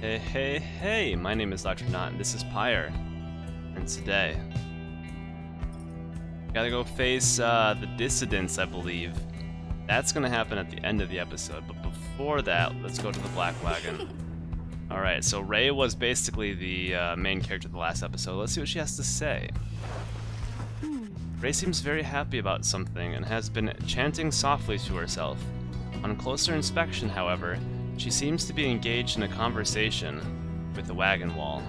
Hey, my name is Dr. Nought, and this is Pyre. And today, gotta go face the Dissidents, I believe. That's gonna happen at the end of the episode, but before that, let's go to the Black Wagon. Alright, so Ray was basically the main character of the last episode. Let's see what she has to say. Ray seems very happy about something and has been chanting softly to herself. On closer inspection, however, she seems to be engaged in a conversation with the wagon wall.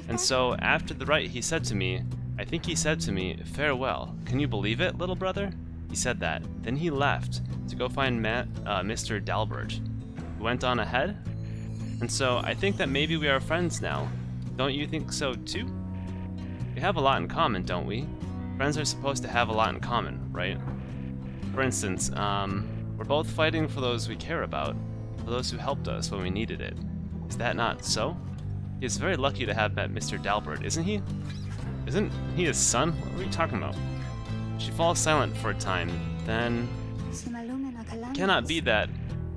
And so, after the rite, he said to me, I think he said to me, farewell. Can you believe it, little brother? He said that. Then he left to go find Mr. Dalbert, who went on ahead. And so, I think that maybe we are friends now. Don't you think so too? We have a lot in common, don't we? Friends are supposed to have a lot in common, right? For instance, we're both fighting for those we care about, for those who helped us when we needed it. Is that not so? He is very lucky to have met Mr. Dalbert, isn't he? Isn't he his son? What are you talking about? She falls silent for a time, then... It cannot be that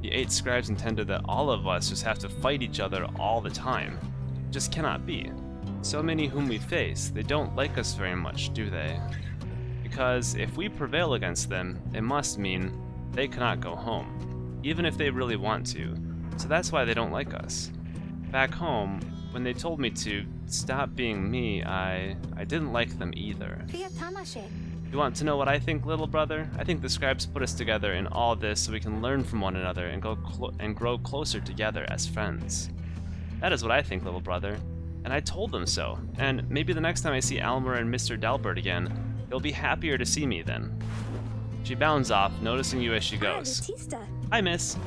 the 8 scribes intended that all of us just have to fight each other all the time. It just cannot be. So many whom we face, they don't like us very much, do they? Because if we prevail against them, it must mean they cannot go home, even if they really want to. So that's why they don't like us. Back home, when they told me to stop being me, I didn't like them either. You want to know what I think, little brother? I think the scribes put us together in all this so we can learn from one another and grow closer together as friends. That is what I think, little brother. And I told them so, and maybe the next time I see Almer and Mr. Dalbert again, they'll be happier to see me then. She bounds off, noticing you as she goes. Hi, miss.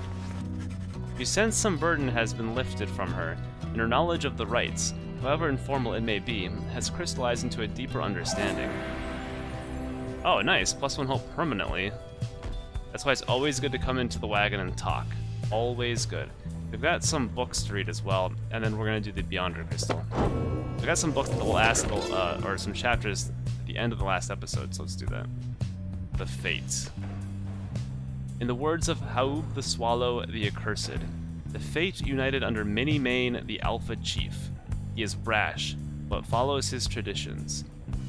You sense some burden has been lifted from her, and her knowledge of the rites, however informal it may be, has crystallized into a deeper understanding. Oh, nice. +1 hope permanently. That's why it's always good to come into the wagon and talk. Always good. We've got some books to read as well, and then we're going to do the Beyonder Crystal. We've got some books that will ask, or some chapters at the end of the last episode, so let's do that. The Fate. In the words of Haub the Swallow the Accursed, the Fate united under Many Mane the Alpha Chief. He is brash, but follows his traditions.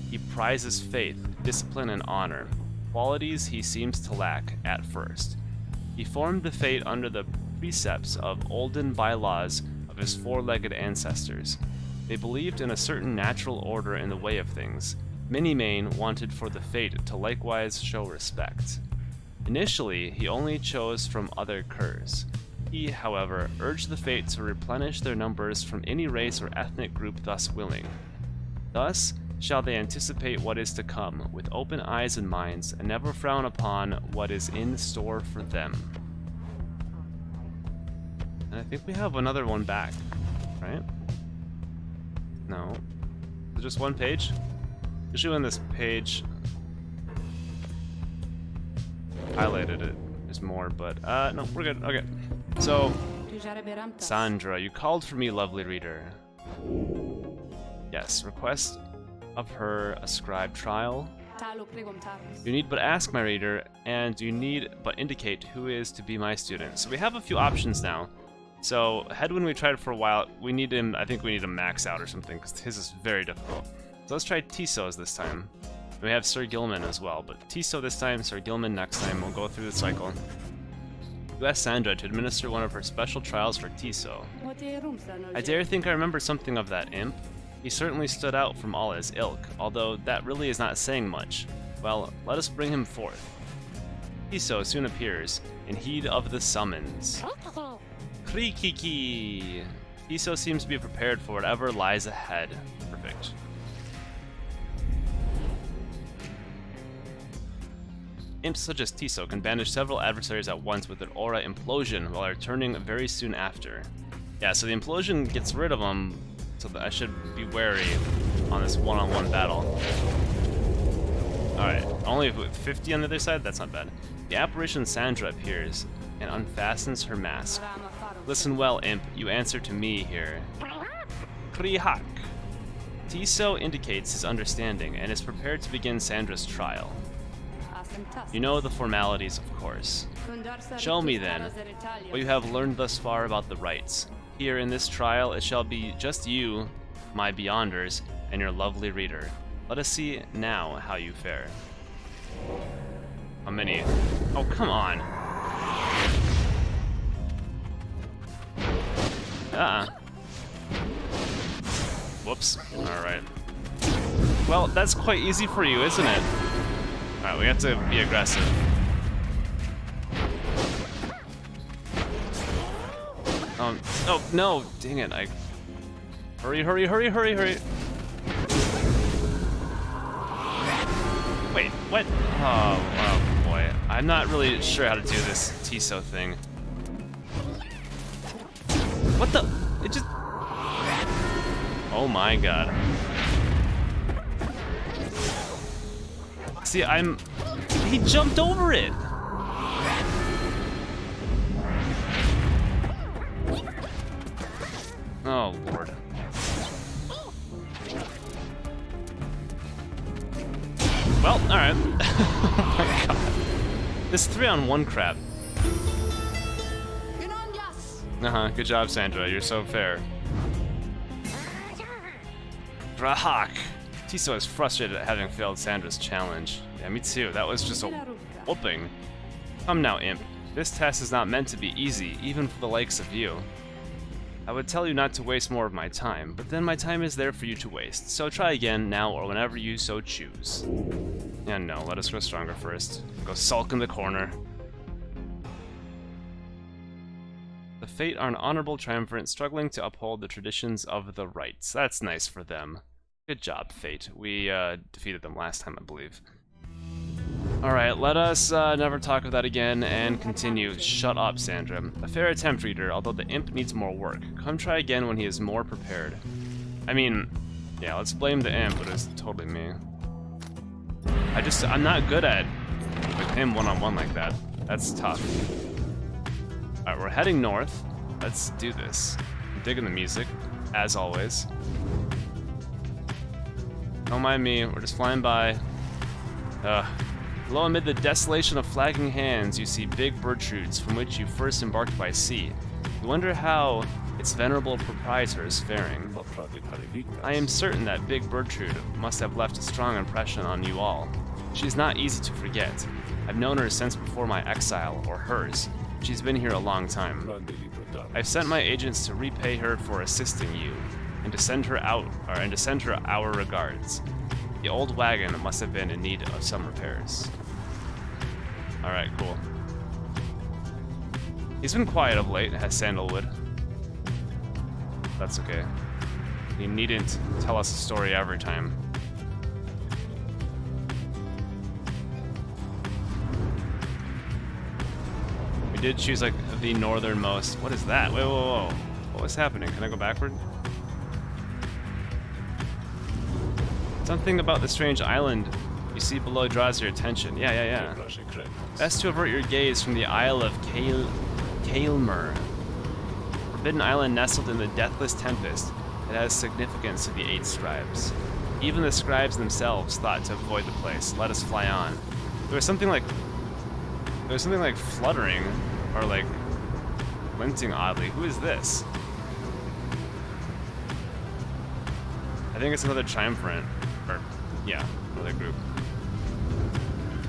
He prizes faith, discipline, and honor, qualities he seems to lack at first. He formed the Fate under the precepts of olden bylaws of his 4-legged ancestors. They believed in a certain natural order in the way of things. Many Mane wanted for the Fate to likewise show respect. Initially, he only chose from other curs. He, however, urged the Fate to replenish their numbers from any race or ethnic group thus willing. Thus shall they anticipate what is to come, with open eyes and minds, and never frown upon what is in store for them. And I think we have another one back, right? No. Is it just one page? Usually on this page, highlighted it. There's more, but no, we're good. Okay. So, Sandra, you called for me, lovely reader. Yes, request of her a scribe trial. You need but ask, my reader, and you need but indicate who is to be my student. So we have a few options now. So, Headwind we tried for a while. We need him, I think we need to max out or something, because his is very difficult. So let's try Tcell's this time. We have Sir Gilman as well, but Tcell this time, Sir Gilman next time. We'll go through the cycle. You asked Sandra to administer one of her special trials for Tcell. I dare think I remember something of that imp. He certainly stood out from all his ilk, although that really is not saying much. Well, let us bring him forth. Tcell soon appears, in heed of the summons. Krikiki! Tcell seems to be prepared for whatever lies ahead. Perfect. Imps such as Tcell can banish several adversaries at once with their aura implosion while returning very soon after. Yeah, so the implosion gets rid of them, so that I should be wary on this one-on-one battle. Alright, only with 50 on the other side? That's not bad. The apparition Sandra appears and unfastens her mask. Listen well, imp, you answer to me here. Krihak. Tcell indicates his understanding and is prepared to begin Sandra's trial. You know the formalities, of course. Show me, then, what you have learned thus far about the rites. Here in this trial, it shall be just you, my beyonders, and your lovely reader. Let us see now how you fare. How many? Oh, come on. Whoops. Alright. Well, that's quite easy for you, isn't it? Alright, we have to be aggressive. Oh, no! Dang it, Hurry, hurry, hurry, hurry, hurry! Wait, what? Oh boy. I'm not really sure how to do this Tcell thing. What the? It just... Oh my god. See, he jumped over it! Oh, Lord. Well, alright. Oh my god. This 3-on-1 crap. Good job, Sandra. You're so fair. Rahak! Tcell is frustrated at having failed Sandra's challenge. Yeah, me too. That was just a whooping. Come now, Imp. This test is not meant to be easy, even for the likes of you. I would tell you not to waste more of my time, but then my time is there for you to waste. So try again, now or whenever you so choose. Yeah, no, let us grow stronger first. Go sulk in the corner. The Fate are an honorable triumvirate struggling to uphold the traditions of the rights. That's nice for them. Good job, Fate. We defeated them last time, I believe. Alright, let us never talk of that again and continue. Shut up, Sandra. A fair attempt, reader, although the imp needs more work. Come try again when he is more prepared. I mean, yeah, let's blame the imp, but it's totally me. I'm not good at with him one-on-one like that. That's tough. Alright, we're heading north. Let's do this. I'm digging the music, as always. Don't mind me, we're just flying by. Below, amid the desolation of flagging hands, you see big Bertrudes from which you first embarked by sea. You wonder how its venerable proprietor is faring. I am certain that Big Bertrude must have left a strong impression on you all. She is not easy to forget. I've known her since before my exile, or hers. She's been here a long time. I've sent my agents to repay her for assisting you, and to send her our regards. The old wagon must have been in need of some repairs. Alright, cool. He's been quiet of late, has Sandalwood. That's okay. He needn't tell us a story every time. We did choose, like, the northernmost... What is that? Whoa, whoa, whoa. What was happening? Can I go backward? Something about the strange island you see below draws your attention. Yeah. Best to avert your gaze from the Isle of Kaelmer. Forbidden island nestled in the deathless tempest, it has significance to the 8 scribes. Even the scribes themselves thought to avoid the place. Let us fly on. There was something like fluttering or like glinting oddly. Who is this? I think it's another triumvirate. Or, yeah, another group.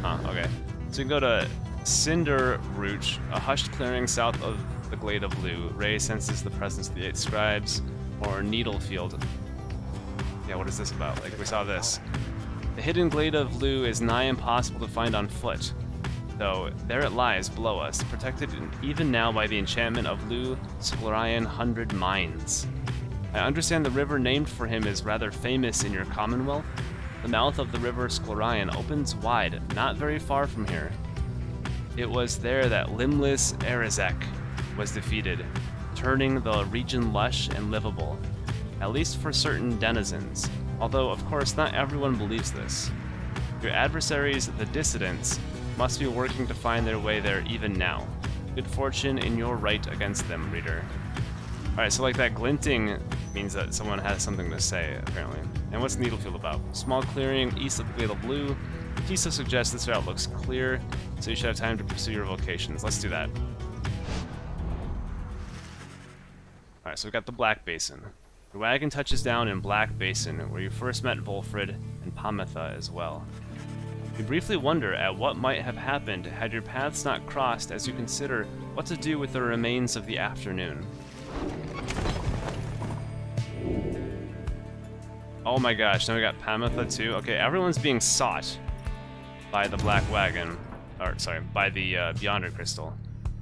Huh, okay. So we can go to Cinder Rouge, a hushed clearing south of the Glade of Lu. Ray senses the presence of the 8 scribes, or Needlefield. Yeah, what is this about? Like, we saw this. The hidden Glade of Lu is nigh impossible to find on foot, though there it lies below us, protected even now by the enchantment of Lu Sclorian 100 Mines. I understand the river named for him is rather famous in your commonwealth. The mouth of the river Sclorian opens wide, not very far from here. It was there that limbless Erizek was defeated, turning the region lush and livable, at least for certain denizens, although of course not everyone believes this. Your adversaries, the Dissidents, must be working to find their way there even now. Good fortune in your right against them, reader. Alright, so like that glinting means that someone has something to say, apparently. And what's Needlefield about? Small clearing east of the Glade of Lu. Tcell suggests this route looks clear, so you should have time to pursue your vocations. Let's do that. Alright, so we've got the Black Basin. Your wagon touches down in Black Basin, where you first met Volfred and Pamitha as well. You briefly wonder at what might have happened had your paths not crossed as you consider what to do with the remains of the afternoon. Oh my gosh, now we got Pamitha too. Okay, everyone's being sought by the Black Wagon. Or, sorry, by the Beyonder Crystal.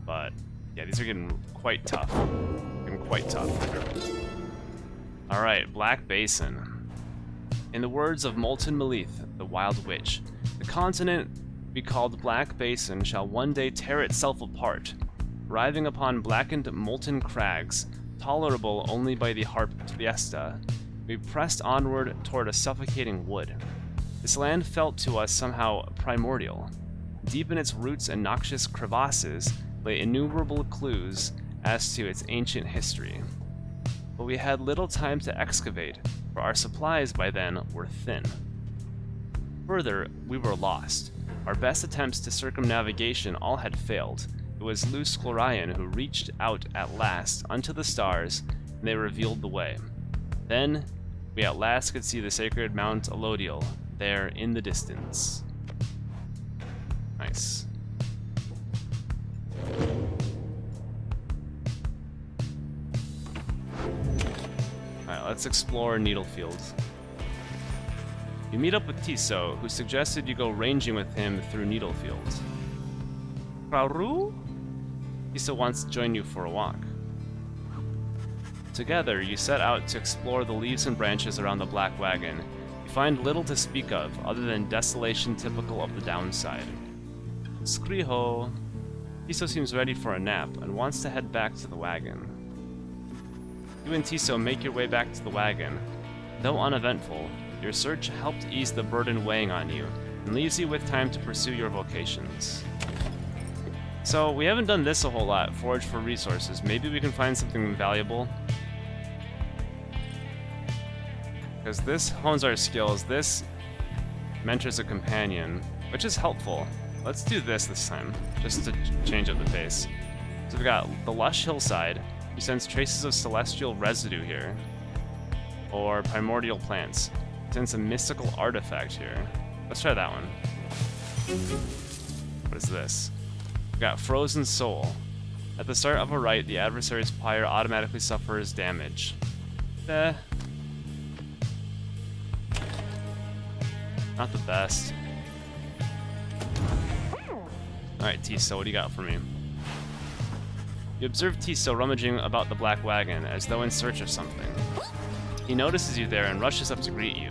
But, yeah, these are getting quite tough. Alright, Black Basin. In the words of Molten Melith, the Wild Witch, the continent we called Black Basin shall one day tear itself apart, arriving upon blackened molten crags, tolerable only by the harped fiesta. We pressed onward toward a suffocating wood. This land felt to us somehow primordial. Deep in its roots and noxious crevasses lay innumerable clues as to its ancient history. But we had little time to excavate, for our supplies by then were thin. Further, we were lost. Our best attempts to circumnavigation all had failed. It was Lu Sklorian who reached out at last unto the stars, and they revealed the way. Then, we at last could see the sacred Mount Elodial, there in the distance. Nice. Alright, let's explore Needlefield. You meet up with Tcell, who suggested you go ranging with him through Needlefield. Rauru? Tcell wants to join you for a walk. Together, you set out to explore the leaves and branches around the Black Wagon. You find little to speak of, other than desolation typical of the downside. Skriho. Tcell seems ready for a nap, and wants to head back to the wagon. You and Tcell make your way back to the wagon. Though uneventful, your search helped ease the burden weighing on you, and leaves you with time to pursue your vocations. So, we haven't done this a whole lot, forage for resources. Maybe we can find something valuable. Because this hones our skills, this mentors a companion, which is helpful. Let's do this time, just to change up the pace. So we've got the lush hillside, who sends traces of celestial residue here, or primordial plants. Sends a mystical artifact here. Let's try that one. What is this? We've got Frozen Soul. At the start of a rite, the adversary's Pyre automatically suffers damage. Not the best. Alright, Tcell, what do you got for me? You observe Tcell rummaging about the Black Wagon, as though in search of something. He notices you there and rushes up to greet you.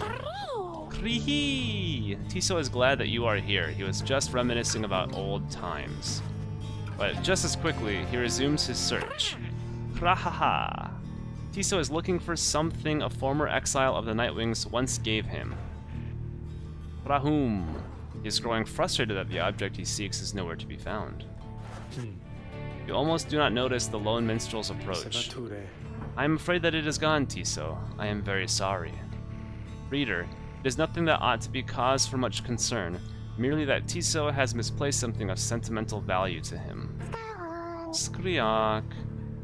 Krihi! Tcell is glad that you are here. He was just reminiscing about old times. But just as quickly, he resumes his search. Krahaha! Tcell is looking for something a former exile of the Nightwings once gave him. Rahum! He is growing frustrated that the object he seeks is nowhere to be found. You almost do not notice the lone minstrel's approach. I am afraid that it is gone, Tcell. I am very sorry. Reader, it is nothing that ought to be cause for much concern, merely that Tcell has misplaced something of sentimental value to him. Skriok.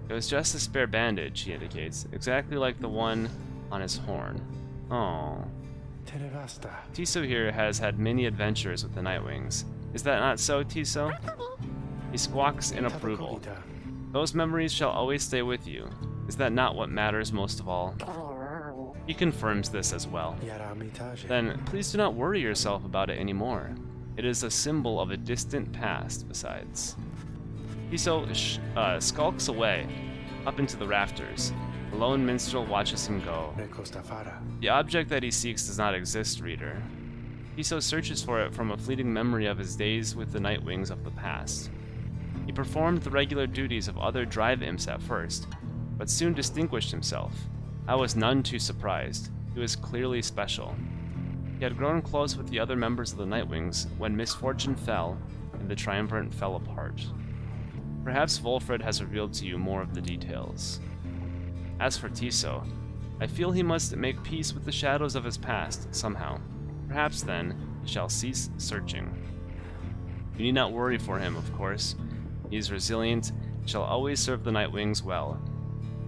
It was just a spare bandage, he indicates, exactly like the one on his horn. Oh. Tcell here has had many adventures with the Nightwings. Is that not so, Tcell? He squawks in approval. Those memories shall always stay with you. Is that not what matters most of all? He confirms this as well. Then, please do not worry yourself about it anymore. It is a symbol of a distant past, besides. Tcell skulks away, up into the rafters. The lone minstrel watches him go. The object that he seeks does not exist, reader. Tcell searches for it from a fleeting memory of his days with the Nightwings of the past. He performed the regular duties of other drive imps at first, but soon distinguished himself. I was none too surprised. He was clearly special. He had grown close with the other members of the Nightwings when misfortune fell and the Triumvirate fell apart. Perhaps Volfred has revealed to you more of the details. As for Tcell, I feel he must make peace with the shadows of his past, somehow. Perhaps then, he shall cease searching. You need not worry for him, of course. He is resilient, and shall always serve the Nightwings well.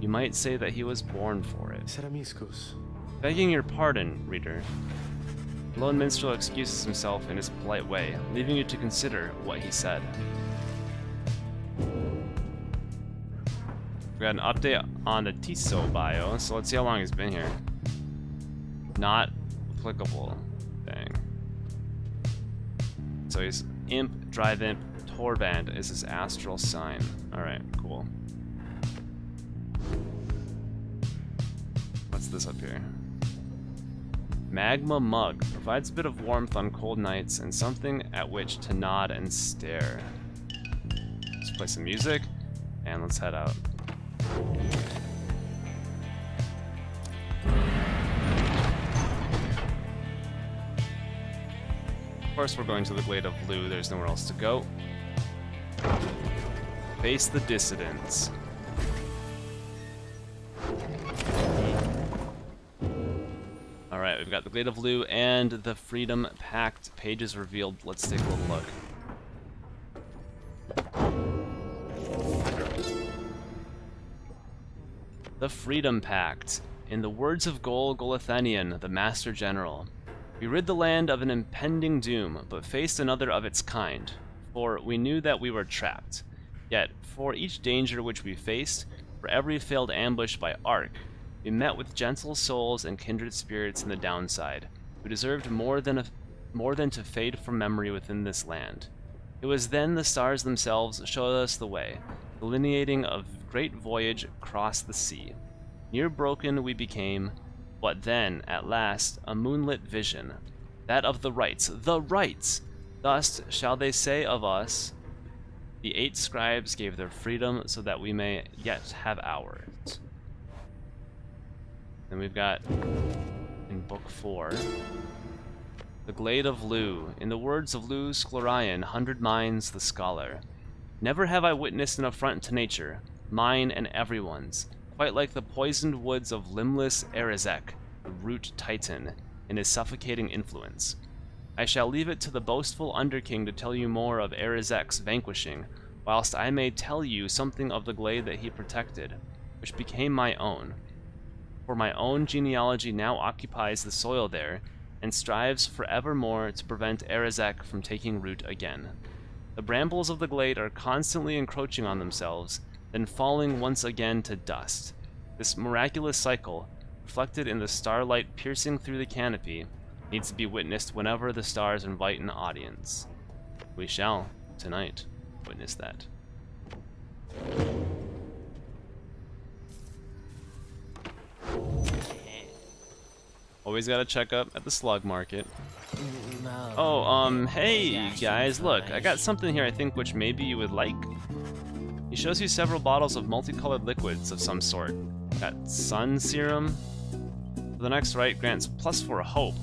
You might say that he was born for it. Ceramiscus. Begging your pardon, reader. The lone minstrel excuses himself in his polite way, leaving you to consider what he said. We got an update on the Tcell bio, so let's see how long he's been here. Not applicable. Dang. So he's Imp, Drive Imp, Torband is his astral sign. Alright, cool. What's this up here? Magma Mug provides a bit of warmth on cold nights and something at which to nod and stare. Let's play some music and let's head out. Of course we're going to the Glade of Lu, there's nowhere else to go. Face the Dissidents. Alright, we've got the Glade of Lu and the Freedom Pact pages revealed. Let's take a little look. The Freedom Pact. In the words of Golathanian, the Master General, we rid the land of an impending doom, but faced another of its kind, for we knew that we were trapped. Yet, for each danger which we faced, for every failed ambush by Ark, we met with gentle souls and kindred spirits in the downside, who deserved more than to fade from memory within this land. It was then the stars themselves showed us the way, delineating a great voyage across the sea. Near broken we became, but then, at last, a moonlit vision, that of the rights. The rights! Thus shall they say of us, the 8 scribes gave their freedom so that we may yet have ours. Then we've got, in Book 4, the Glade of Lu. In the words of Lu Sclorian, 100 Minds the Scholar. Never have I witnessed an affront to nature, mine and everyone's, quite like the poisoned woods of limbless Erizek, the root titan, in his suffocating influence. I shall leave it to the boastful Underking to tell you more of Erizek's vanquishing, whilst I may tell you something of the glade that he protected, which became my own. For my own genealogy now occupies the soil there, and strives forevermore to prevent Erizek from taking root again. The brambles of the glade are constantly encroaching on themselves, then falling once again to dust. This miraculous cycle, reflected in the starlight piercing through the canopy, needs to be witnessed whenever the stars invite an audience. We shall, tonight, witness that. Always gotta check up at the Slug Market. Oh, hey guys, look, I got something here I think which maybe you would like. He shows you several bottles of multicolored liquids of some sort. Got Sun Serum. The next right grants +4 hope.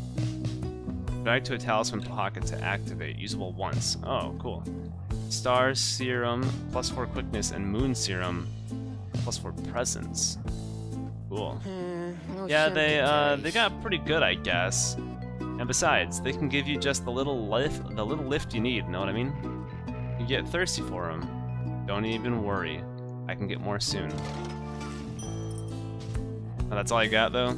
Drag to a talisman pocket to activate, usable once. Oh, cool. Star Serum, +4 quickness, and Moon Serum, +4 presence. Cool. Yeah, they got pretty good, I guess. And besides, they can give you just the little lift you need, know what I mean? You get thirsty for them. Don't even worry. I can get more soon. Oh, that's all I got, though?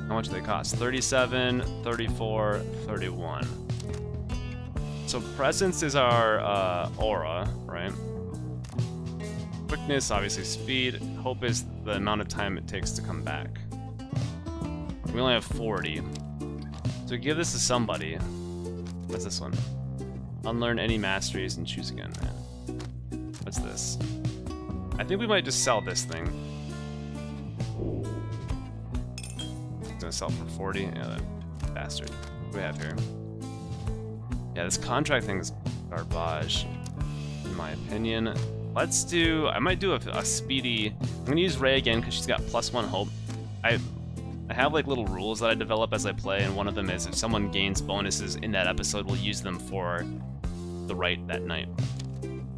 How much do they cost? 37, 34, 31. So presence is our aura, right? Quickness, obviously speed. Hope is the amount of time it takes to come back. We only have 40. So give this to somebody. What's this one? Unlearn any masteries and choose again. What's this? I think we might just sell this thing. It's gonna sell for 40. Yeah, that bastard. What do we have here? Yeah, this contract thing is garbage, in my opinion. Let's do. I might do a speedy. I'm gonna use Ray again because she's got +1 hope. I have like little rules that I develop as I play, and one of them is if someone gains bonuses in that episode, we'll use them for the right that night.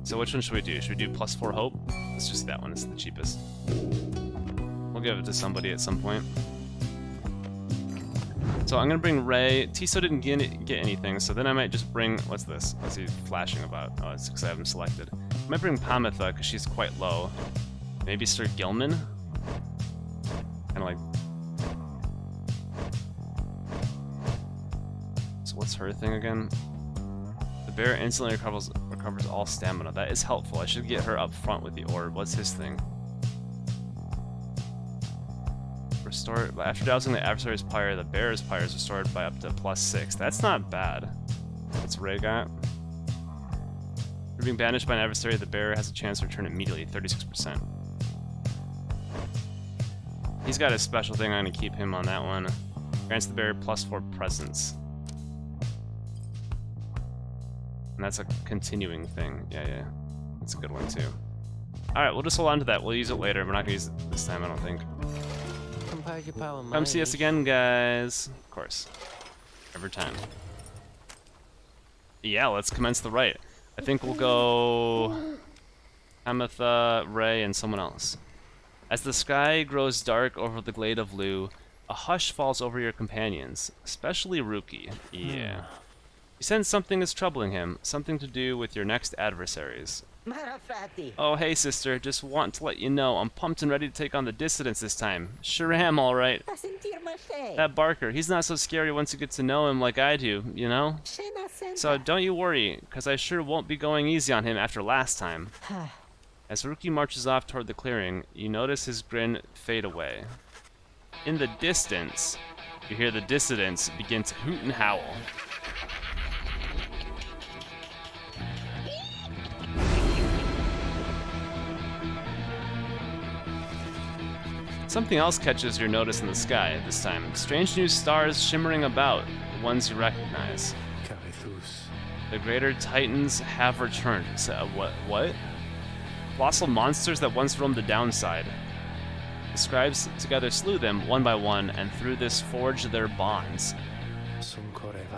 So which one should we do? Should we do +4 hope? Let's just do that one. It's the cheapest. We'll give it to somebody at some point. So I'm gonna bring Ray. Tcell didn't get anything, so then I might just bring. What's this? What's he flashing about? Oh, it's because I have him selected. I might bring Pamitha because she's quite low. Maybe Sir Gilman? Kinda like... So what's her thing again? The bear instantly recovers all stamina. That is helpful. I should get her up front with the orb. What's his thing? Restore... After dousing the adversary's pyre, the bear's pyre is restored by up to +6. That's not bad. What's Ray got? For being banished by an adversary, the bearer has a chance to return immediately, 36%. He's got a special thing, I'm gonna keep him on that one. Grants the bearer +4 presence. And that's a continuing thing. Yeah. That's a good one too. Alright, we'll just hold on to that. We'll use it later. We're not gonna use it this time, I don't think. Come see us again, guys. Of course. Every time. Yeah, let's commence the rite. I think we'll go Ametha, Ray, and someone else. As the sky grows dark over the Glade of Lu, a hush falls over your companions, especially Rukey. Yeah. You sense something is troubling him, something to do with your next adversaries. Oh, hey, sister. Just want to let you know I'm pumped and ready to take on the Dissidents this time. Sure am, all right. That Barker, he's not so scary once you get to know him like I do, you know? So don't you worry, because I sure won't be going easy on him after last time. As Rukey marches off toward the clearing, you notice his grin fade away. In the distance, you hear the Dissidents begin to hoot and howl. Something else catches your notice in the sky this time. Strange new stars shimmering about, the ones you recognize. The greater titans have returned. So, what? Colossal monsters that once roamed the downside. The scribes together slew them one by one, and through this forged their bonds.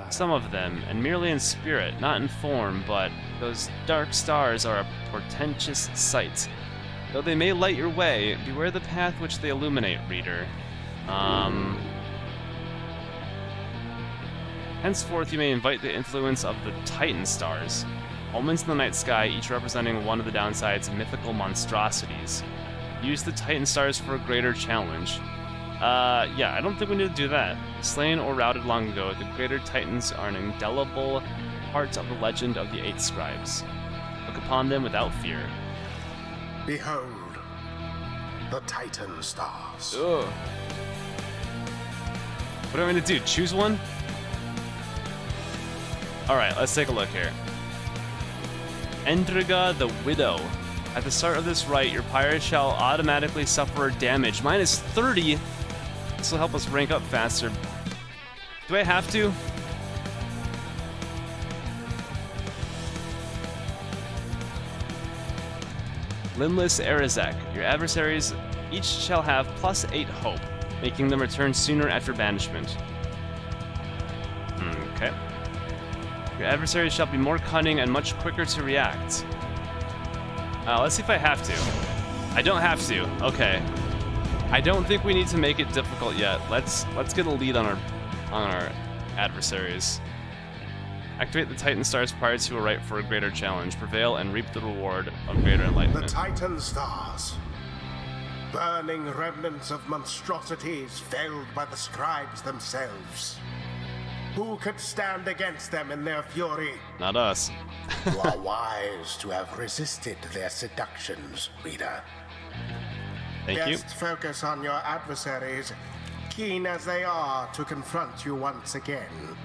Some of them, and merely in spirit, not in form, but those dark stars are a portentous sight. Though they may light your way, beware the path which they illuminate, reader. Henceforth you may invite the influence of the Titan stars, omens in the night sky, each representing one of the downside's mythical monstrosities. Use the Titan stars for a greater challenge. Yeah, I don't think we need to do that. Slain or routed long ago, the greater Titans are an indelible part of the legend of the 8 scribes. Look upon them without fear. Behold, the Titan stars. Ugh. What am I gonna do? Choose one? Alright, let's take a look here. Endriga the Widow. At the start of this rite, your pyre shall automatically suffer damage. Minus 30? This will help us rank up faster. Do I have to? Limbless Arazek. Your adversaries each shall have +8 hope, making them return sooner after banishment. Okay. Your adversaries shall be more cunning and much quicker to react. Let's see if I have to. I don't have to. Okay. I don't think we need to make it difficult yet. Let's get a lead on our adversaries. Activate the Titan stars prior to a rite for a greater challenge. Prevail and reap the reward of greater enlightenment. The Titan stars. Burning remnants of monstrosities felled by the scribes themselves. Who could stand against them in their fury? Not us. You are wise to have resisted their seductions, reader. Thank you. Best focus on your adversaries, keen as they are to confront you once again.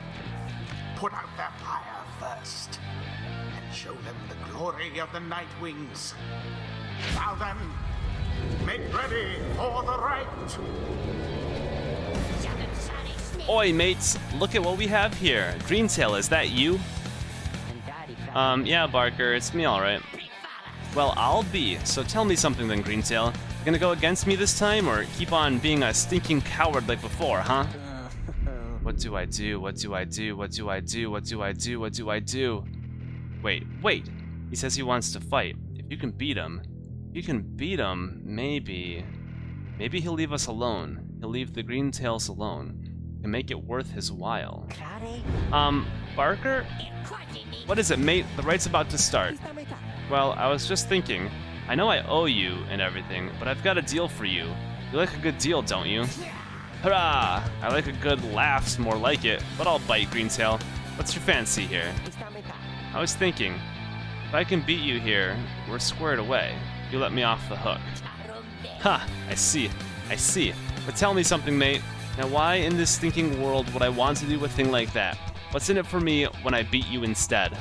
Put out their fire first, and show them the glory of the Night Wings. Now then, make ready for the rite! Oi, mates, look at what we have here. Greentail, is that you? Yeah, Barker, it's me, alright. Well, I'll be, so tell me something then, Greentail. You gonna go against me this time, or keep on being a stinking coward like before, huh? What do I do? What do I do? What do I do? What do I do? What do I do? Wait. He says he wants to fight. If you can beat him, maybe he'll leave us alone. He'll leave the Greentails alone. And make it worth his while. Barker? What is it, mate? The rite's about to start. Well, I was just thinking, I know I owe you and everything, but I've got a deal for you. You like a good deal, don't you? Hurrah! I like a good laugh's more like it, but I'll bite, Greentail. What's your fancy here? I was thinking, if I can beat you here, we're squared away. You let me off the hook. Ha! I see. I see. But tell me something, mate. Now why in this stinking world would I want to do a thing like that? What's in it for me when I beat you instead?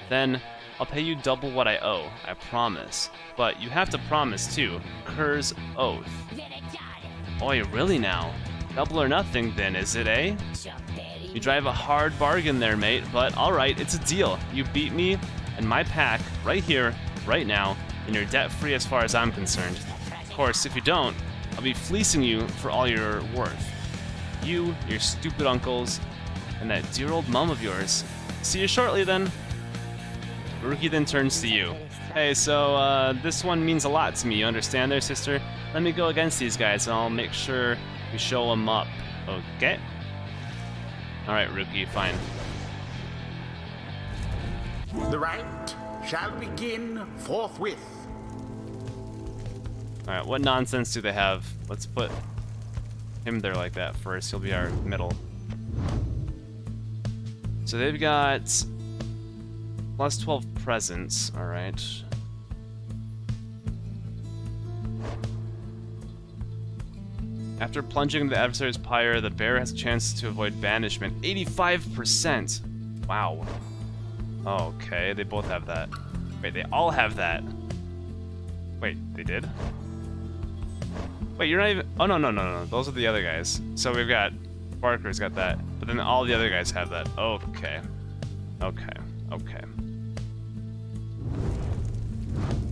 Then, I'll pay you double what I owe, I promise. But you have to promise too. Kerr's oath. Oi, really now? Double or nothing then, is it, eh? You drive a hard bargain there, mate, but alright, it's a deal. You beat me and my pack right here, right now, and you're debt-free as far as I'm concerned. Of course, if you don't, I'll be fleecing you for all you're worth. You, your stupid uncles, and that dear old mum of yours. See you shortly then. Rukey then turns to you. Hey, so this one means a lot to me, you understand there, sister? Let me go against these guys and I'll make sure we show them up. Okay? Alright, Rukey, fine. The rite shall begin forthwith. Alright, what nonsense do they have? Let's put him there like that first. He'll be our middle. So they've got plus 12 presence. Alright. After plunging into the adversary's pyre, the bear has a chance to avoid banishment. 85%! Wow. Okay, they both have that. Wait, they all have that. Wait, they did? Wait, you're not even... Oh, no. Those are the other guys. So we've got... Barker's got that. But then all the other guys have that. Okay. Okay.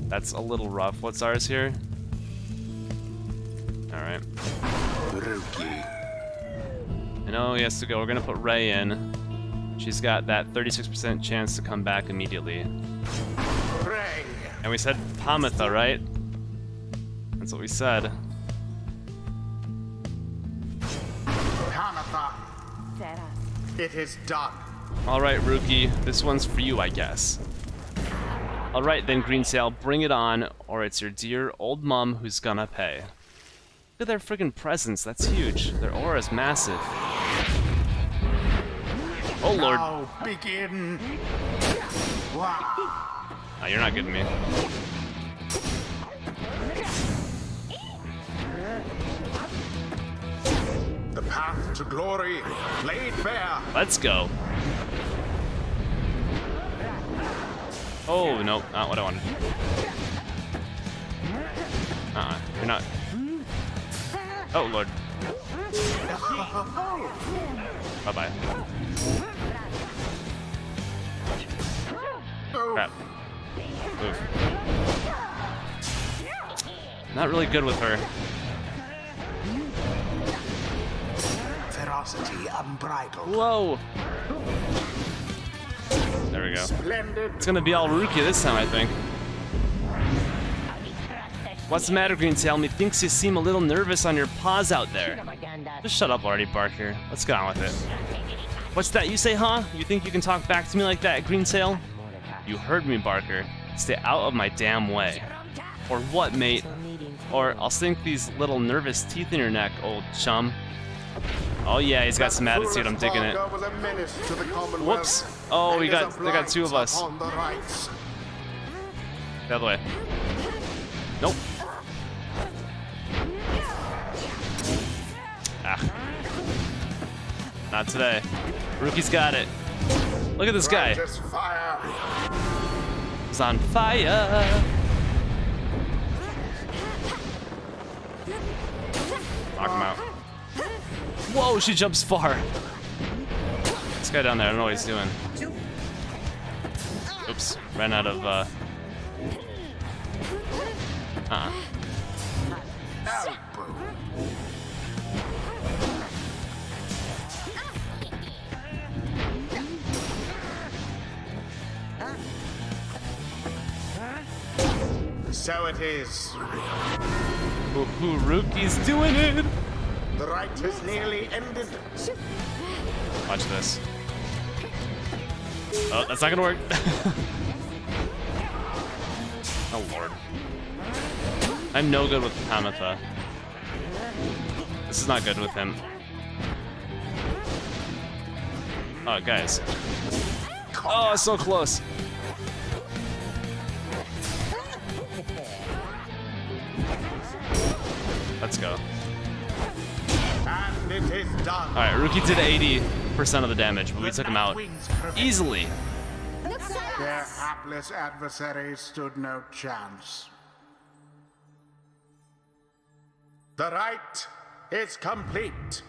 That's a little rough. What's ours here? Alright. Rukey. I know he has to go. We're gonna put Ray in. She's got that 36% chance to come back immediately. Ray. And we said Pamitha, right? That's what we said. Pamitha. It is done. Alright, Rukey. This one's for you, I guess. Alright then, Greentail, bring it on, or it's your dear old mum who's gonna pay. Look at their friggin' presence, that's huge. Their aura's massive. Oh lord. Now begin. Wow. Oh, you're not getting me. The path to glory laid bare. Let's go. Oh, no, not what I wanted. You're not. Oh, lord. Bye-bye. Crap. Move. Not really good with her. Ferocity unbridled. Whoa! There we go. Splendid. It's gonna be all Rukey this time, I think. What's the matter, Greentail? Methinks you seem a little nervous on your paws out there. Just shut up already, Barker. Let's get on with it. What's that you say, huh? You think you can talk back to me like that, Greentail? You heard me, Barker. Stay out of my damn way. Or what, mate? Or I'll sink these little nervous teeth in your neck, old chum. Oh yeah, he's got some attitude, I'm digging it. Whoops. Oh, they got two of us. The other way. Nope. Ah. Not today. Rukey's got it. Look at this guy. He's on fire. Knock him out. Whoa, she jumps far. This guy down there, I don't know what he's doing. Oops, ran out of, So it is. Ooh, Rukey's doing it! The rite has nearly ended. Watch this. Oh, that's not gonna work. Oh lord. I'm no good with Kamatha. This is not good with him. Oh, guys. Oh, so close. Let's go. And it is done. Alright, Rukey did 80% of the damage, but we took him out easily. Their hapless adversaries stood no chance. The rite is complete.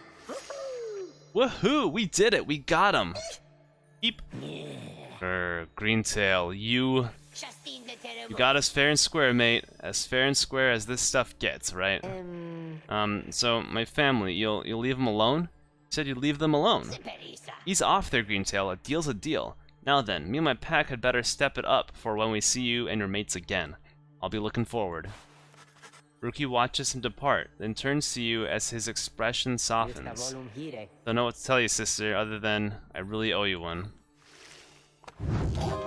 Woohoo! We did it! We got him! Keep. Greentail, you got us fair and square, mate. As fair and square as this stuff gets, right? So, my family, you'll leave them alone? You said you'd leave them alone. Ease off there, Greentail. A deal's a deal. Now then, me and my pack had better step it up for when we see you and your mates again. I'll be looking forward. Rukey watches him depart, then turns to you as his expression softens. Don't know what to tell you, sister, other than I really owe you one.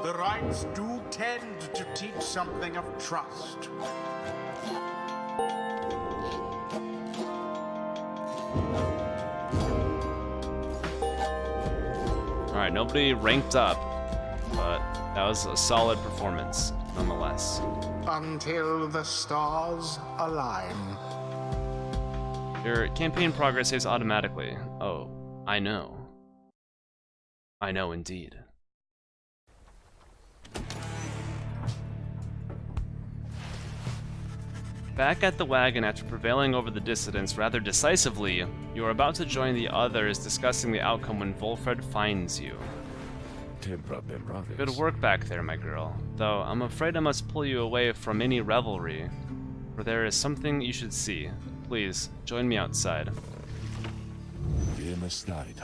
The rites do tend to teach something of trust. Alright, nobody ranked up, but that was a solid performance, nonetheless. Until the stars align. Your campaign progress saves automatically. Oh, I know. I know indeed. Back at the wagon after prevailing over the Dissidents rather decisively, you are about to join the others discussing the outcome when Volfred finds you. Good work back there, my girl. Though I'm afraid I must pull you away from any revelry, for there is something you should see. Please, join me outside.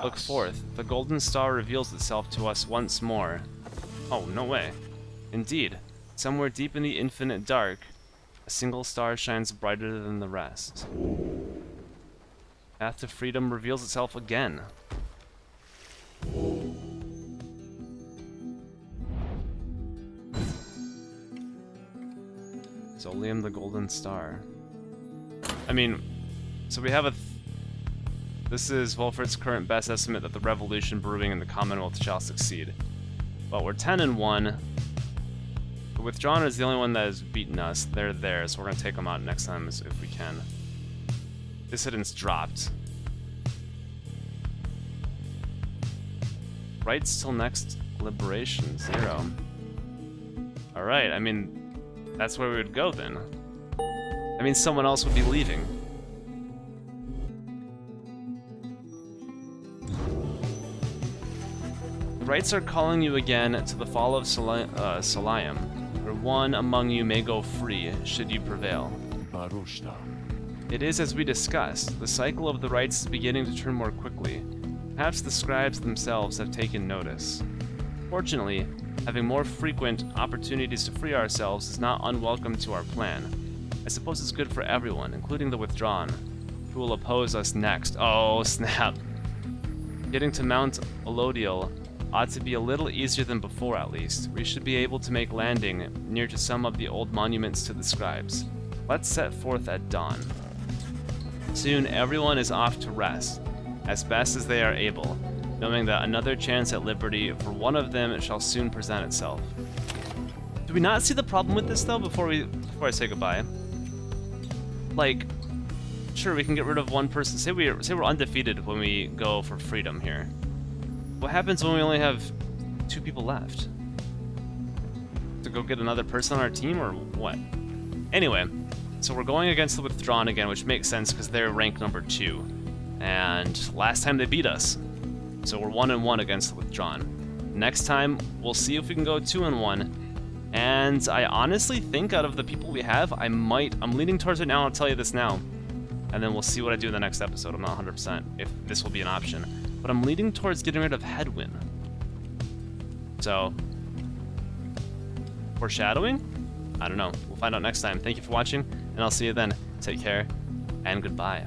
Look forth. The golden star reveals itself to us once more. Oh, no way. Indeed, somewhere deep in the infinite dark, a single star shines brighter than the rest. Path to freedom reveals itself again. Solium the Golden Star. I mean, so we have a... This is Volfred's current best estimate that the revolution brewing in the Commonwealth shall succeed. But we're 10-1. The Withdrawn is the only one that has beaten us. They're there, so we're gonna take them out next time if we can. Dissidents dropped. Rights till next liberation, 0. Alright, I mean, that's where we would go then. I mean, someone else would be leaving. The rights are calling you again to the fall of Solium, where one among you may go free, should you prevail. It is as we discussed, the cycle of the rights is beginning to turn more quickly. Perhaps the scribes themselves have taken notice. Fortunately, having more frequent opportunities to free ourselves is not unwelcome to our plan. I suppose it's good for everyone, including the Withdrawn, who will oppose us next. Oh, snap. Getting to Mount Elodial ought to be a little easier than before, at least. We should be able to make landing near to some of the old monuments to the scribes. Let's set forth at dawn. Soon, everyone is off to rest, as best as they are able, knowing that another chance at liberty for one of them shall soon present itself. Do we not see the problem with this, though, before I say goodbye? Like, sure, we can get rid of one person. Say we're undefeated when we go for freedom here. What happens when we only have 2 people left? To go get another person on our team, or what? Anyway, so we're going against the Withdrawn again, which makes sense because they're rank number 2. And last time they beat us. So we're 1-1 against the Withdrawn. Next time, we'll see if we can go 2-1. And I honestly think out of the people we have, I'm leaning towards it now, I'll tell you this now. And then we'll see what I do in the next episode. I'm not 100% if this will be an option. But I'm leaning towards getting rid of Headwind. So, foreshadowing? I don't know. We'll find out next time. Thank you for watching, and I'll see you then. Take care, and goodbye.